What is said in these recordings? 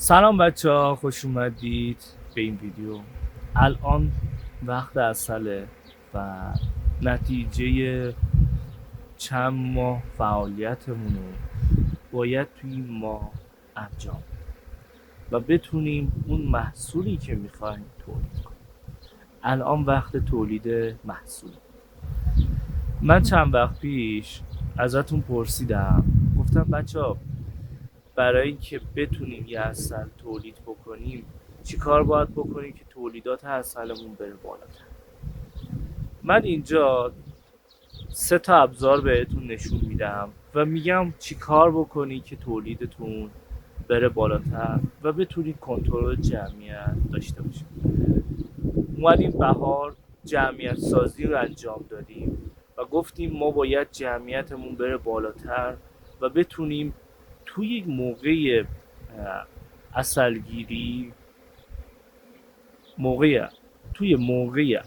سلام بچه ها، خوش اومدید به این ویدیو. الان وقت عسله و نتیجه چند ماه فعالیتمون رو باید توی این ماه انجام بدیم و بتونیم اون محصولی که میخوایم تولید کنیم. الان وقت تولید محصول. من چند وقت پیش ازتون پرسیدم، گفتم بچه ها برای اینکه بتونیم یه عسل تولید بکنیم چی کار باید بکنیم که تولیدات عسلمون بره بالاتر. من اینجا 3 ابزار بهتون نشون میدم و میگم چی کار بکنی که تولیدتون بره بالاتر و بتونید کنترل جمعیت داشته باشید. اومدیم بهار جمعیت سازی رو انجام دادیم و گفتیم ما باید جمعیتمون بره بالاتر و بتونیم توی موقع عسلگیری موقع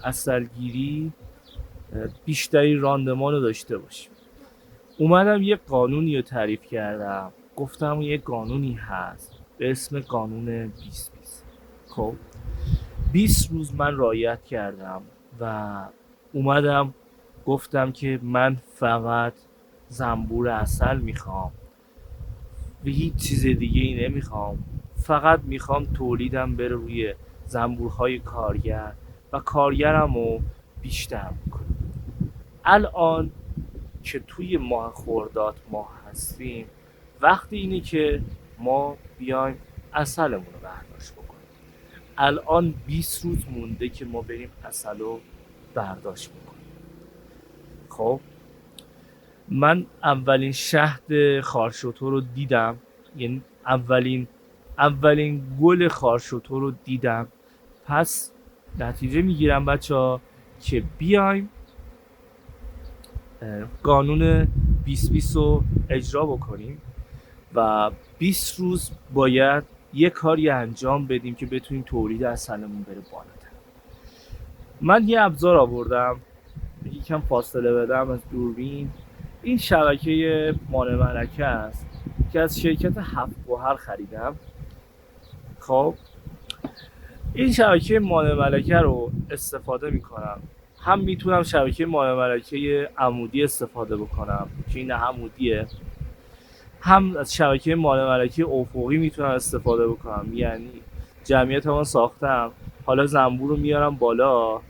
عسلگیری بیشتری راندمان رو داشته باشیم. اومدم یه قانونی رو تعریف کردم، گفتم یه قانونی هست به اسم قانون 20-20. خب 20 روز من رعایت کردم و اومدم گفتم که من فقط زنبور عسل میخوام و هیچ چیز دیگه ای نمیخوام، فقط میخوام تولیدم بره روی زنبورهای کارگر و کارگرم رو بیشتر بکنم. الان که توی ماه خرداد ماه هستیم، وقتی اینه که ما بیایم عسلمون رو برداشت بکنیم. الان 20 روز مونده که ما بریم عسل رو برداشت بکنیم. خب من اولین شهد خارشتو رو دیدم، یعنی اولین گل خارشتو رو دیدم. پس نتیجه میگیرم بچه ها که بیایم قانون 20-20 رو اجرا بکنیم و 20 روز باید یه کاری انجام بدیم که بتونیم تولید عسلمون بره بالاتر. من یه ابزار آوردم، یکم فاصله بدم از دوربین. این شبکه مان ملکه است که از شرکت هفت گوهر خریدم. خب این شبکه مان ملکه رو استفاده میکنم، هم میتونم شبکه مان ملکه عمودی استفاده بکنم که این عمودیه، هم از شبکه مان ملکه افقی میتونم استفاده بکنم. یعنی جمعیت ما ساختم، حالا زنبور رو میارم بالا،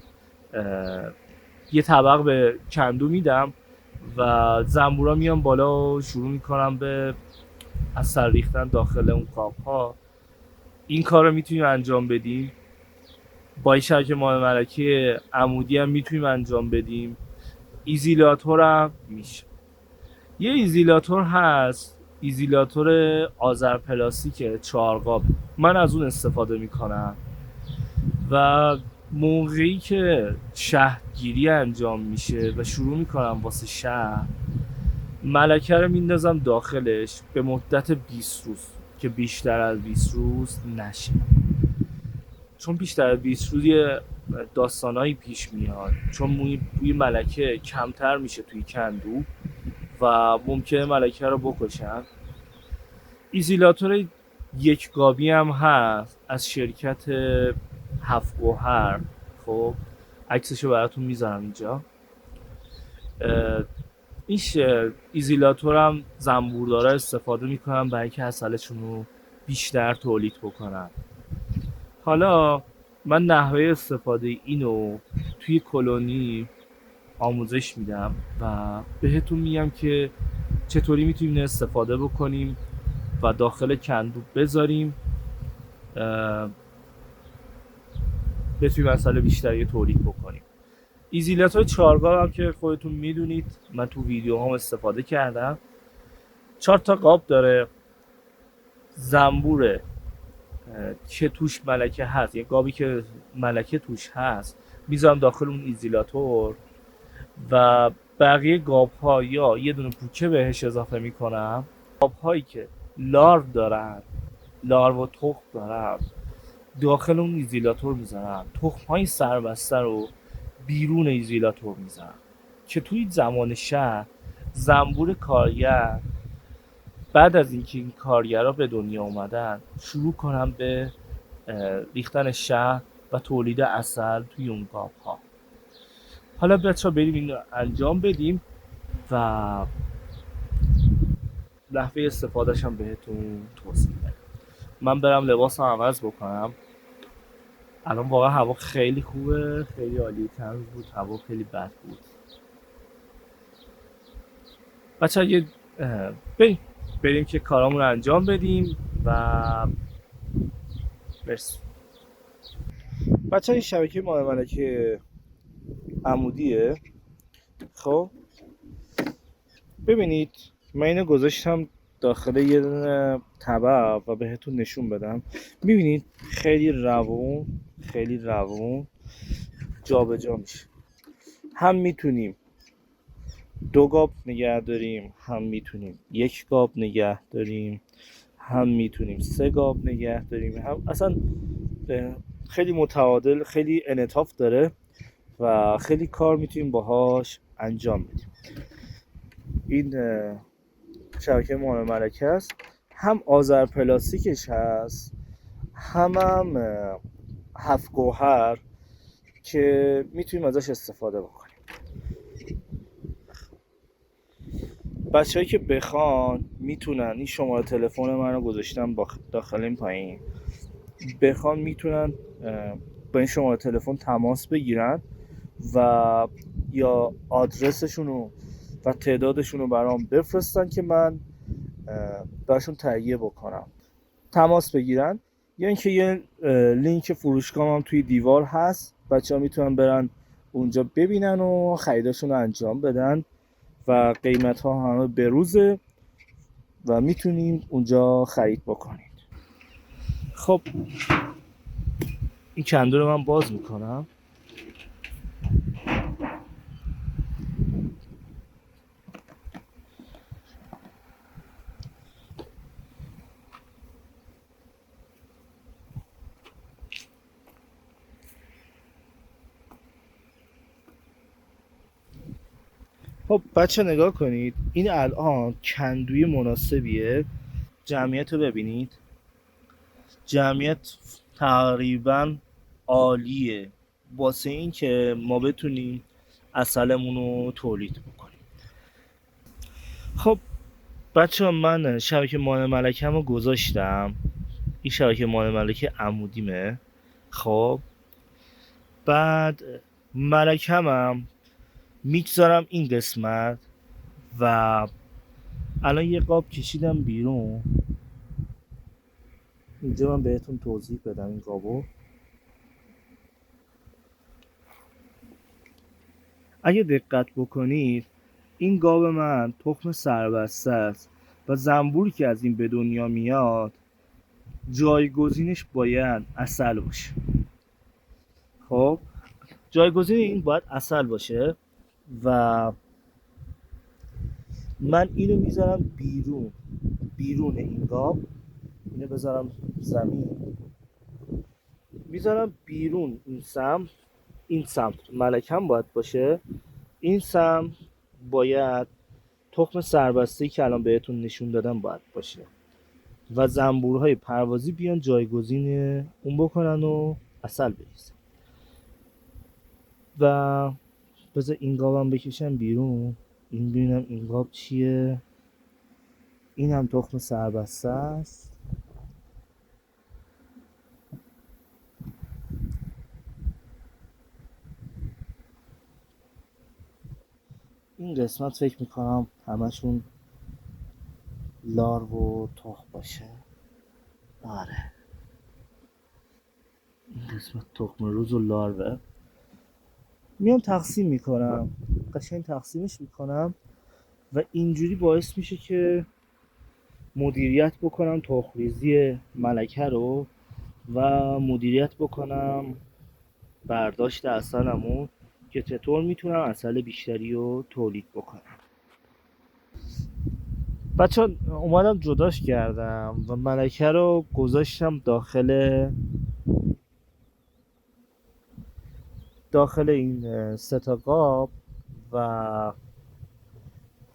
یه طبق به کندو میدم و زنبورا میان بالا و شروع میکنم به عسل ریختن داخل اون قاب ها. این کار رو میتونیم انجام بدیم با این شبکه مان ملکه عمودی، هم میتونیم انجام بدیم. ایزیلاتور هم میشه. یه ایزیلاتور هست، ایزیلاتور آذر پلاستیک 4 قاب، من از اون استفاده میکنم و موقعی که شهدگیری انجام میشه و شروع میکنم واسه شهد، ملکه رو میندازم داخلش به مدت 20 روز که بیشتر از 20 روز نشه، چون بیشتر از 20 روز یه داستانایی پیش میاد، چون بوی ملکه کمتر میشه توی کندو و ممکنه ملکه رو بکشن. ایزیلاتور 1 قابی هم هست از شرکت هفت گوهر. خب عکسشو براتون میذارم اینجا. این ایزیلاتور هم زنبوردارا استفاده میکنن برای اینکه عسلشون رو بیشتر تولید بکنن. حالا من نحوه استفاده اینو توی کلونی آموزش میدم و بهتون میگم که چطوری میتونیم استفاده بکنیم و داخل کندو بذاریم، بتونیم عسل بیشتری تولید بکنیم. ایزیلاتور 4 قاب هم که خودتون میدونید من تو ویدیو هم استفاده کردم. 4 تا قاب داره، زنبوره که توش ملکه هست، یه قابی که ملکه توش هست میذارم داخل اون ایزیلاتور و بقیه قاب ها یا یه دونه پوکه بهش اضافه میکنم. قاب هایی که لارو دارن، لارو و تخم دارن، داخل اون ایزیلاتور میذارم. تخم های سربسته رو بیرون ایزیلاتور میذارم که توی زمان شهر زنبور کارگر بعد از اینکه این کارگرها به دنیا اومدن شروع کنم به ریختن شهد و تولید عسل توی اون گاوها. حالا بچه‌ها بریم این رو انجام بدیم و نحوه استفادهش هم بهتون توضیح بدم. من برم لباسم عوض بکنم. الان واقعا هوا خیلی خوبه، خیلی عالی. تنز بود، هوا خیلی بد بود. بچه‌ها یه بریم که کارامون رو انجام بدیم و مرسی. بچه‌ها این شبکه مال ملکه عمودیه. خب ببینید من اینو گذاشتم داخل یه طبق و بهتون نشون بدم. میبینید خیلی روون جابجا میشه. هم میتونیم 2 گاو نگه داریم، هم میتونیم 1 گاو نگه داریم، هم میتونیم 3 گاو نگه داریم. هم اصلا خیلی متعادل، خیلی انعطاف داره و خیلی کار میتونیم باهاش انجام بدیم. این شبکه مال ملکه است. هم آذر پلاستیکش هست، هم 7 گوهر که میتونیم ازش استفاده بکنیم. بچه‌هایی که بخوان میتونن، این شماره تلفن من رو گذاشتم داخل این پایین، بخوان میتونن با این شماره تلفن تماس بگیرن و یا آدرسشون و تعدادشون رو برام بفرستن که من براشون تهیه بکنم. تماس بگیرن یا اینکه یه لینک فروشگاه هم توی دیوار هست، بچه‌ها میتونن برن اونجا ببینن و خریداشون رو انجام بدن و قیمت ها همه بروزه و میتونین اونجا خرید بکنید. خب این کندو رو من باز میکنم. خب بچه نگاه کنید، این الان کندوی مناسبیه. جمعیت رو ببینید، جمعیت تقریبا عالیه واسه این که ما بتونیم عسلمون رو تولید بکنیم. خب بچه من شبکه مال ملکه رو گذاشتم. این شبکه مال ملکه عمودیمه. خب بعد ملکم میگذارم این قسمت و الان یه قاب کشیدم بیرون. اینجا من بهتون توضیح بدم این قابو. اگه دقت بکنید این گاو من تخم سربسته است و زنبوری که از این به دنیا میاد جایگزینش باید عسل باشه. خب جایگزین این باید عسل باشه و من اینو میذارم بیرون این گاو. اینو بذارم زمین، میذارم بیرون. این سمت ملکم باید باشه، این سمت باید تخم سربسته‌ای که الان بهتون نشون دادم باید باشه و زنبورهای پروازی بیان جایگزین اون بکنن و عسل بریزن. و بذار این گاوم بکشم بیرون، این ببینم این گاو چیه. این هم تخم سربسته است. این قسمت فکر میکنم همشون لارو و تخم باشه. آره این قسمت تخم روز و لاروه. میام تقسیم میکنم، قشنگ تقسیمش میکنم و اینجوری باعث میشه که مدیریت بکنم تخم‌ریزی ملکه رو و مدیریت بکنم برداشت عسلمو که چطور میتونم عسل بیشتری رو تولید بکنم. بچه اومدم جداش کردم و ملکه رو گذاشتم داخل این 3 تا قاب و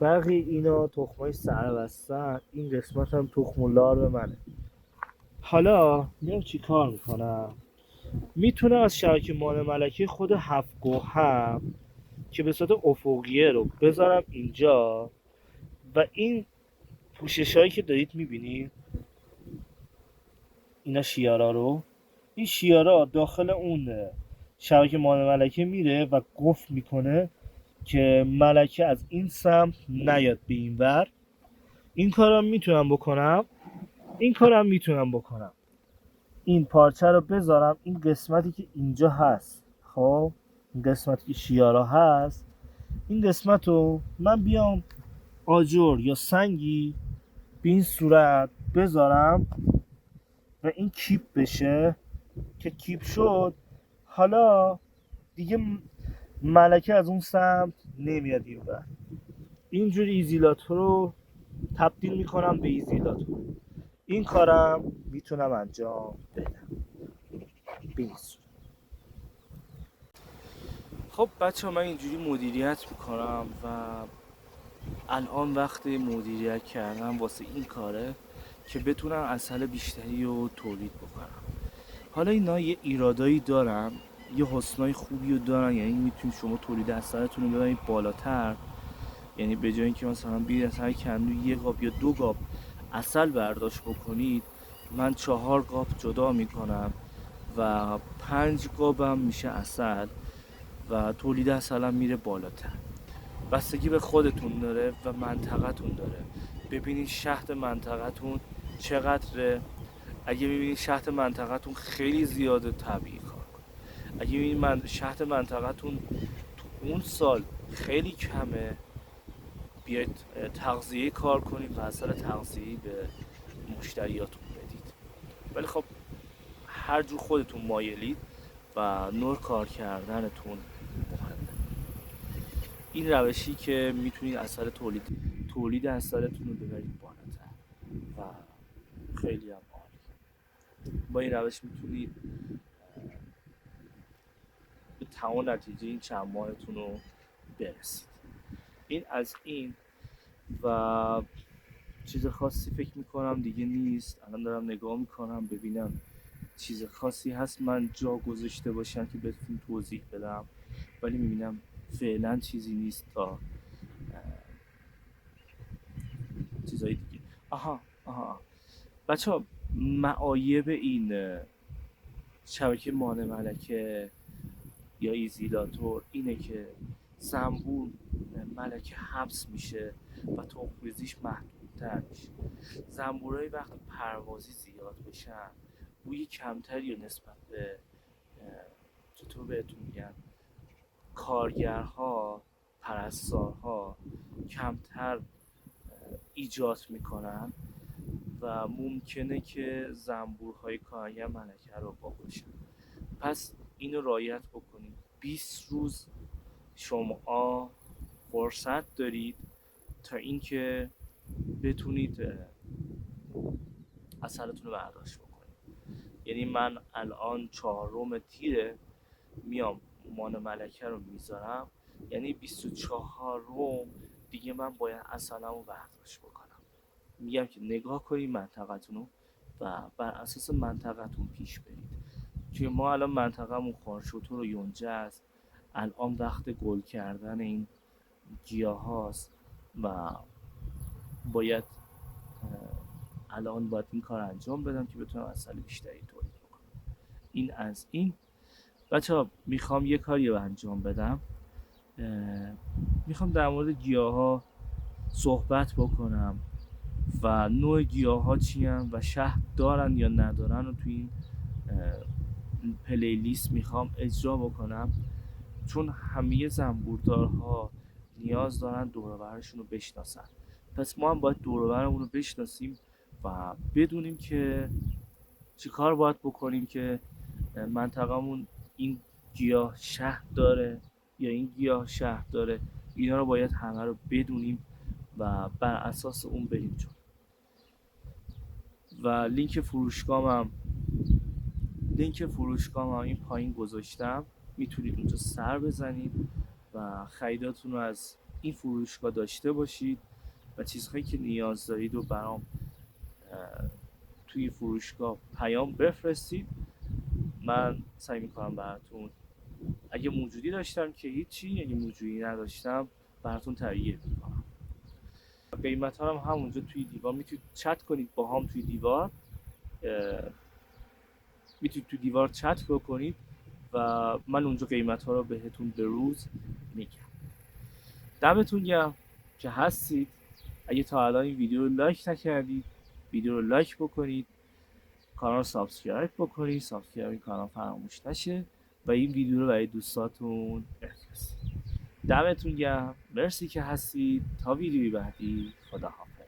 بقیه اینا تخمای سربستن، این قسمت هم تخم و لارو منه. حالا میام چی کار میکنم؟ میتونم از شبکه ماهی ملکه خود 7 گوهم که به صورت افقیه رو بذارم اینجا و این پوشش هایی که دارید میبینید، اینا شیارا رو، این شیارا داخل اون شبکه ماهی ملکه میره و قفل میکنه که ملکه از این سمت نیاد به این ور. این کارم میتونم بکنم، این کارم میتونم بکنم، این پارچه رو بذارم این قسمتی که اینجا هست، خب این قسمتی که شیارا هست، این قسمت رو من بیام آجر یا سنگی به این صورت بذارم و این کیپ بشه. که کیپ شد، حالا دیگه ملکه از اون سمت نمیاد این ور. اینجوری ایزیلاتور رو تبدیل میکنم به ایزیلاتور. این کارم میتونم انجام بدم به این صورت. خب بچه ها، من اینجوری مدیریت میکنم و الان وقت مدیریت کردن واسه این کاره که بتونم عسل بیشتری رو تولید بکنم. حالا اینا یه ایرادایی دارن، یه حسنای خوبی رو دارن، یعنی میتونید شما تولید عسلتون رو ببرید بالاتر. یعنی به جای اینکه مثلا بیاید از هر کندو 1 قاب یا 2 قاب عسل برداشت بکنید، من 4 قاب جدا میکنم و 5 قابم میشه عسل و تولید عسلم میره بالاتر. بستگی به خودتون داره و منطقتون داره. ببینید شهد منطقتون چقدره. اگه ببینید شهد منطقتون خیلی زیاده، طبیعی کار کن. اگه ببینید شهد منطقتون تو اون سال خیلی کمه، بیاید تغذیه کار کنید و عسل تغذیه‌ای به مشتریاتون بدید. ولی خب هر جور خودتون مایلید و نوع کار کردنتون مهمه. این روشی که میتونید عسل تولید عسلتون رو ببرید بالاتر و خیلی هم عالی. با این روش میتونید به تمام نتیجه این چند ماهتون رو برسید. این از این و چیز خاصی فکر میکنم دیگه نیست. الان دارم نگاه میکنم ببینم چیز خاصی هست من جا گذاشته باشم که بهتون توضیح بدم، ولی میبینم فعلا چیزی نیست تا چیزای دیگه. آها بچه ها، معایب این شبکه ماهی ملکه یا ایزیلاتور اینه که زنبور ملکه حبس میشه و تخم‌ریزیش محدودتر میشه. زنبورایی وقتی پروازی زیاد بشن بوی کمتری رو نسبت به چطور بهتون میگن کارگرها، پرستارها کمتر ایجاد میکنن و ممکنه که زنبورهای کارگر ملکه رو بکشن. پس اینو رعایت بکنید. 20 روز شما فرصت دارید تا اینکه بتونید عسلتون رو برداشت بکنید. یعنی من الان 4 تیره میام مان ملکه رو میذارم، یعنی 24 دیگه من باید عسلم رو برداشت بکنم. میگم که نگاه کنید منطقتون رو و بر اساس منطقتون پیش برید. که ما الان منطقه‌مون خارشوتور و یونجه است. الان وقت گل کردن این گیاه هاست و باید الان باید این کار انجام بدم که بتونم عسل بیشتری تولید بکنم. این از این. بچه ها، میخوام یه کاری رو انجام بدم. میخوام در مورد گیاه ها صحبت بکنم و نوع گیاه ها چی هم و شهد دارن یا ندارن رو توی این پلیلیست میخوام اجرا بکنم، چون همه زنبوردارها نیاز دارن دور و برشون رو بشناسن. پس ما هم باید دور و برمون رو بشناسیم و بدونیم که چی کار باید بکنیم که منطقمون این گیاه شهد داره یا این گیاه شهد داره. اینا رو باید همه رو بدونیم و بر اساس اون بریم جلو. و لینک فروشگاهم این پایین گذاشتم، میتونید اونجا سر بزنید و خریداتون رو از این فروشگاه داشته باشید و چیزهایی که نیاز دارید رو برام توی فروشگاه پیام بفرستید. من سعی میکنم براتون، اگه موجودی داشتم که هیچی، اگه موجودی نداشتم براتون تهیه میکنم. قیمت ها هم همونجا توی دیوار میتونید چت کنید با هم توی دیوار، میتونید توی دیوار چت بکنید و من اونجا قیمت ها رو بهتون به روز میگم. دمتون گرم که هستید. اگه تا الان این ویدیو رو لایک نکردید، ویدیو رو لایک بکنید، کانال رو سابسکرایب بکنید، سابسکرایب این کانال فراموش نشه و این ویدیو رو برای دوستاتون بفرستید. دمتون گرم، مرسی که هستید. تا ویدیوی بعدی، خداحافظ.